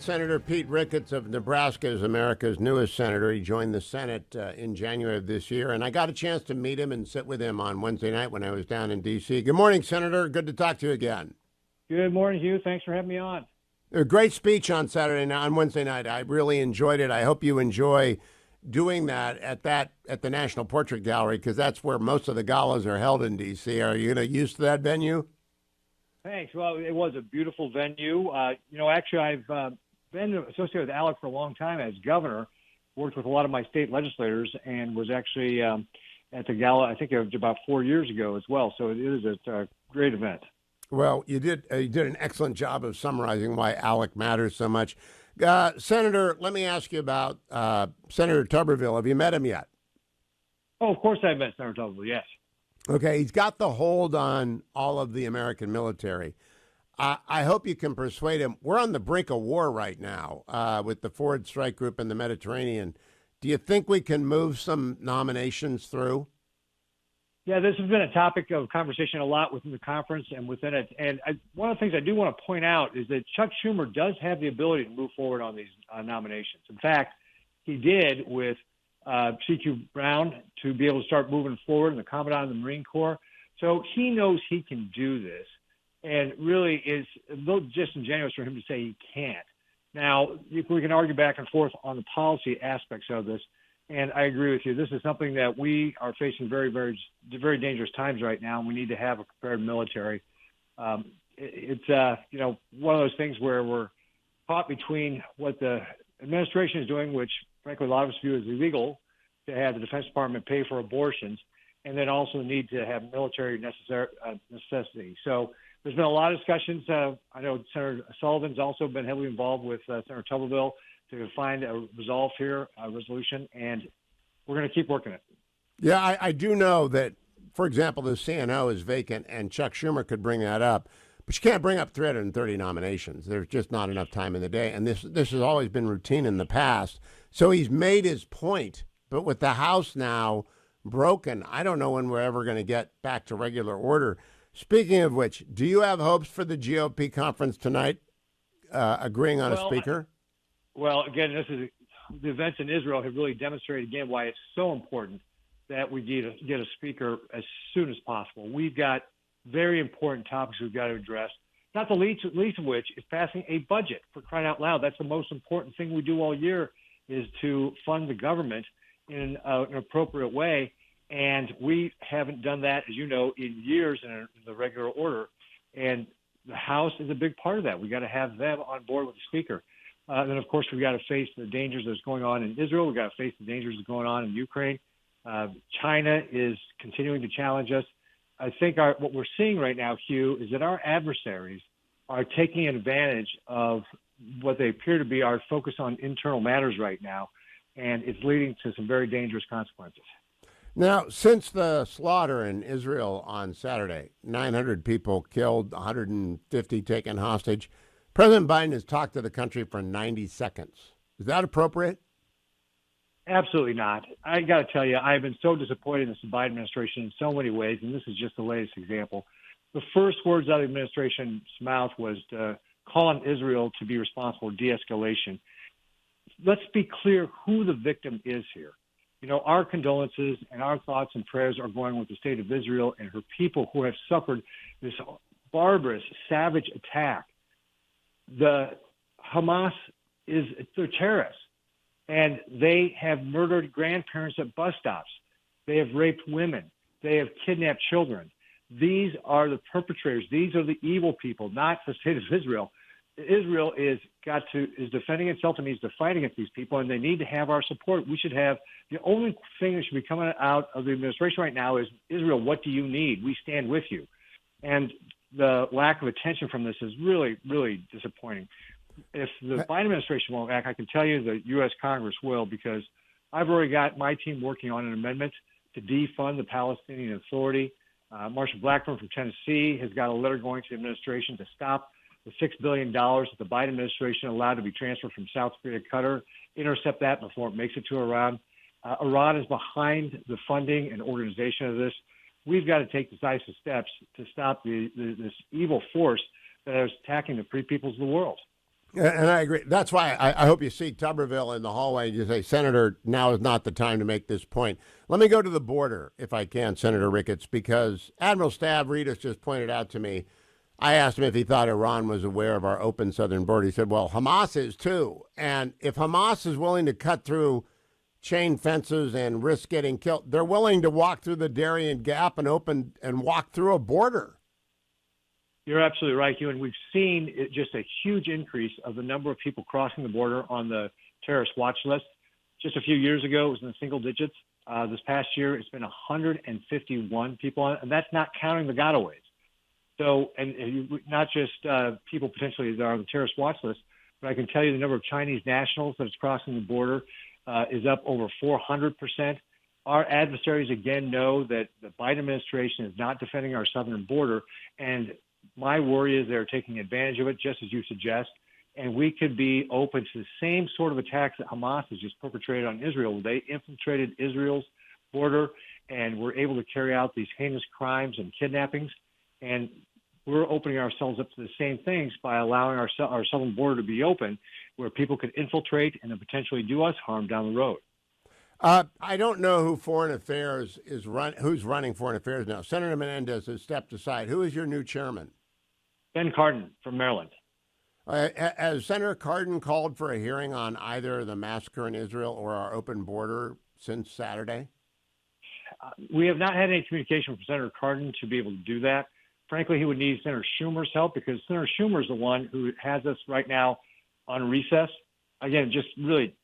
Senator Pete Ricketts of Nebraska is America's newest senator. He joined the Senate in January of this year, and I got a chance to meet him and sit with him on Wednesday night when I was down in D.C. Good morning, Senator. Good to talk to you again. Good morning, Hugh. Thanks for having me on. A great speech on Wednesday night. I really enjoyed it. I hope you enjoy doing that at the National Portrait Gallery, because that's where most of the galas are held in D.C. Are you used to that venue? Thanks. Well, it was a beautiful venue. Actually, I've been associated with ALEC for a long time as governor, worked with a lot of my state legislators, and was actually at the gala, I think it was about 4 years ago as well. So it is a great event. Well, you did an excellent job of summarizing why ALEC matters so much. Senator, let me ask you about Senator Tuberville. Have you met him yet? Oh, of course I've met Senator Tuberville, yes. Okay, he's got the hold on all of the American military. I hope you can persuade him. We're on the brink of war right now with the Forward Strike Group in the Mediterranean. Do you think we can move some nominations through? Yeah, this has been a topic of conversation a lot within the conference and within it. And one of the things I do want to point out is that Chuck Schumer does have the ability to move forward on these nominations. In fact, he did with C.Q. Brown to be able to start moving forward, and the Commandant of the Marine Corps. So he knows he can do this, and really is a little disingenuous for him to say he can't. Now, we can argue back and forth on the policy aspects of this, and I agree with you. This is something that we are facing very, very, very dangerous times right now, and we need to have a prepared military. It's one of those things where we're caught between what the administration is doing, which frankly a lot of us view as illegal, to have the Defense Department pay for abortions, and then also the need to have military necessity. So there's been a lot of discussions. I know Senator Sullivan's also been heavily involved with Senator Tuberville to find a resolve here, a resolution, and we're going to keep working it. Yeah, I do know that, for example, the CNO is vacant, and Chuck Schumer could bring that up. But you can't bring up 330 nominations. There's just not enough time in the day. And this has always been routine in the past. So he's made his point. But with the House now broken, I don't know when we're ever going to get back to regular order. Speaking of which, do you have hopes for the GOP conference tonight agreeing on a speaker? Well, again, the events in Israel have really demonstrated again why it's so important that we get a speaker as soon as possible. We've got very important topics we've got to address, not the least of which is passing a budget, for crying out loud. That's the most important thing we do all year, is to fund the government in an appropriate way. And we haven't done that, as you know, in years in the regular order. And the House is a big part of that. We got to have them on board with the speaker. Then, of course, we've got to face the dangers that's going on in Israel. We've got to face the dangers that's going on in Ukraine. China is continuing to challenge us. I think what we're seeing right now, Hugh, is that our adversaries are taking advantage of what they appear to be our focus on internal matters right now, and it's leading to some very dangerous consequences. Now, since the slaughter in Israel on Saturday, 900 people killed, 150 taken hostage, President Biden has talked to the country for 90 seconds. Is that appropriate? Absolutely not. I got to tell you, I've been so disappointed in this Biden administration in so many ways, and this is just the latest example. The first words out of the administration's mouth was to call on Israel to be responsible for de-escalation. Let's be clear who the victim is here. You know, our condolences and our thoughts and prayers are going with the state of Israel and her people who have suffered this barbarous, savage attack. The Hamas they're terrorists. And they have murdered grandparents at bus stops. They have raped women. They have kidnapped children. These are the perpetrators. These are the evil people, not the state of Israel. Israel is defending itself and needs to fight against these people, and they need to have our support. We should have the only thing that should be coming out of the administration right now is, Israel, what do you need? We stand with you. And the lack of attention from this is really, really disappointing. If the Biden administration won't act, I can tell you the U.S. Congress will, because I've already got my team working on an amendment to defund the Palestinian Authority. Marshall Blackburn from Tennessee has got a letter going to the administration to stop the $6 billion that the Biden administration allowed to be transferred from South Korea to Qatar, intercept that before it makes it to Iran. Iran is behind the funding and organization of this. We've got to take decisive steps to stop this evil force that is attacking the free peoples of the world. And I agree. That's why I hope you see Tuberville in the hallway and you say, Senator, now is not the time to make this point. Let me go to the border, if I can, Senator Ricketts, because Admiral Stav Readiness just pointed out to me. I asked him if he thought Iran was aware of our open southern border. He said, well, Hamas is too. And if Hamas is willing to cut through chain fences and risk getting killed, they're willing to walk through the Darien Gap and open and walk through a border. You're absolutely right, Hugh. And we've seen just a huge increase of the number of people crossing the border on the terrorist watch list. Just a few years ago, it was in the single digits. This past year, it's been 151 people on it, and that's not counting the gotaways. So, and not just people potentially that are on the terrorist watch list, but I can tell you the number of Chinese nationals that's crossing the border is up over 400%. Our adversaries, again, know that the Biden administration is not defending our southern border, and my worry is they're taking advantage of it, just as you suggest, and we could be open to the same sort of attacks that Hamas has just perpetrated on Israel. They infiltrated Israel's border and were able to carry out these heinous crimes and kidnappings, and we're opening ourselves up to the same things by allowing our southern border to be open, where people could infiltrate and then potentially do us harm down the road. I don't know who Foreign Affairs who's running Foreign Affairs now. Senator Menendez has stepped aside. Who is your new chairman? Ben Cardin from Maryland. Has Senator Cardin called for a hearing on either the massacre in Israel or our open border since Saturday? We have not had any communication from Senator Cardin to be able to do that. Frankly, he would need Senator Schumer's help, because Senator Schumer is the one who has us right now on recess. Again, just really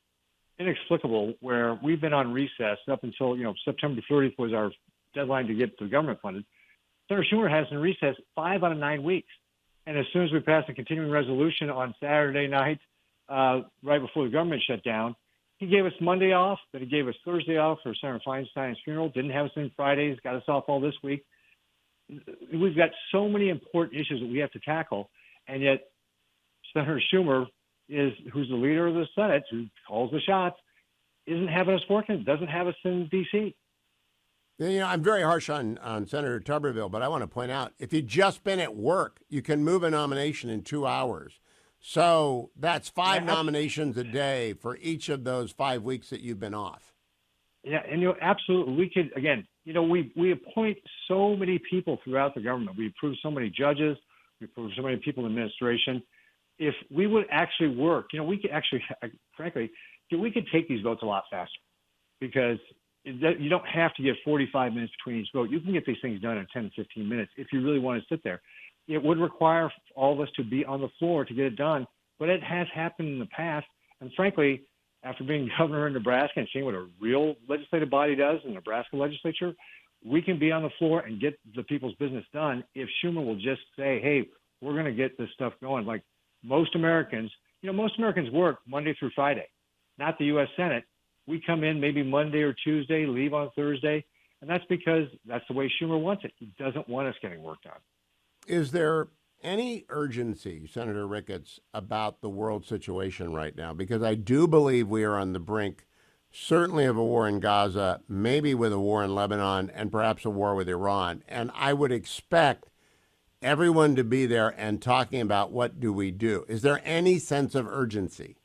inexplicable, where we've been on recess up until, September 30th was our deadline to get the government funded. Senator Schumer has in recess 5 out of 9 weeks. And as soon as we passed a continuing resolution on Saturday night, right before the government shut down, he gave us Monday off, then he gave us Thursday off for Senator Feinstein's funeral, didn't have us in Fridays, got us off all this week. We've got so many important issues that we have to tackle, and yet Senator Schumer who's the leader of the Senate, who calls the shots, isn't having us working, doesn't have us in D.C. I'm very harsh on Senator Tuberville, but I want to point out, if you'd just been at work, you can move a nomination in 2 hours. So that's 5 nominations a day for each of those 5 weeks that you've been off. Yeah, and absolutely, we could, again, we appoint so many people throughout the government. We approve so many judges. We approve so many people in administration. If we would actually work, we could actually, frankly, we could take these votes a lot faster, because you don't have to get 45 minutes between each vote. You can get these things done in 10 to 15 minutes if you really want to sit there. It would require all of us to be on the floor to get it done, but it has happened in the past. And frankly, after being governor in Nebraska and seeing what a real legislative body does in the Nebraska legislature, we can be on the floor and get the people's business done if Schumer will just say, hey, we're going to get this stuff going. Like most Americans, most Americans work Monday through Friday, not the U.S. Senate. We come in maybe Monday or Tuesday, leave on Thursday, and that's because that's the way Schumer wants it. He doesn't want us getting work done. Is there any urgency, Senator Ricketts, about the world situation right now? Because I do believe we are on the brink, certainly of a war in Gaza, maybe with a war in Lebanon, and perhaps a war with Iran. And I would expect everyone to be there and talking about what do we do. Is there any sense of urgency?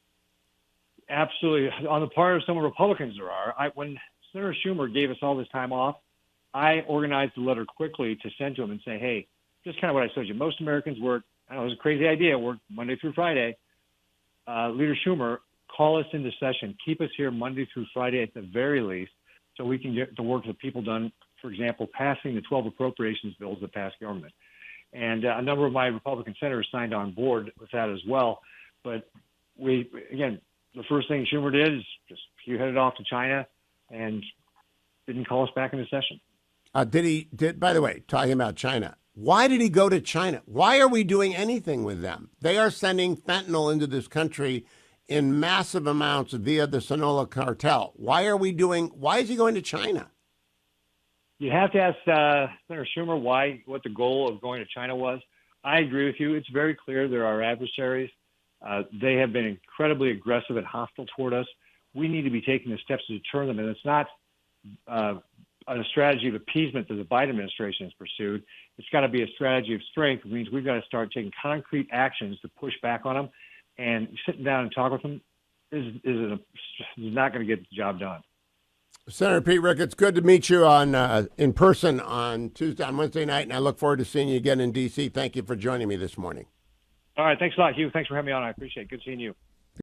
Absolutely. On the part of some Republicans, there are. When Senator Schumer gave us all this time off, I organized a letter quickly to send to him and say, hey, just kind of what I told you. Most Americans work, I know it was a crazy idea, work Monday through Friday. Leader Schumer, call us into session. Keep us here Monday through Friday at the very least, so we can get the work that people done, for example, passing the 12 appropriations bills that passed government. And a number of my Republican senators signed on board with that as well. But the first thing Schumer did is he headed off to China and didn't call us back into session. By the way, talking about China, why did he go to China? Why are we doing anything with them? They are sending fentanyl into this country in massive amounts via the Sinaloa cartel. Why is he going to China? You have to ask Senator Schumer what the goal of going to China was. I agree with you. It's very clear they're our adversaries. They have been incredibly aggressive and hostile toward us. We need to be taking the steps to deter them, and it's not a strategy of appeasement that the Biden administration has pursued. It's got to be a strategy of strength. It means we've got to start taking concrete actions to push back on them. and sitting down and talking with them is not going to get the job done. Senator Pete Ricketts, good to meet you on in person on Wednesday night, and I look forward to seeing you again in D.C. Thank you for joining me this morning. All right, thanks a lot, Hugh. Thanks for having me on. I appreciate it. Good seeing you.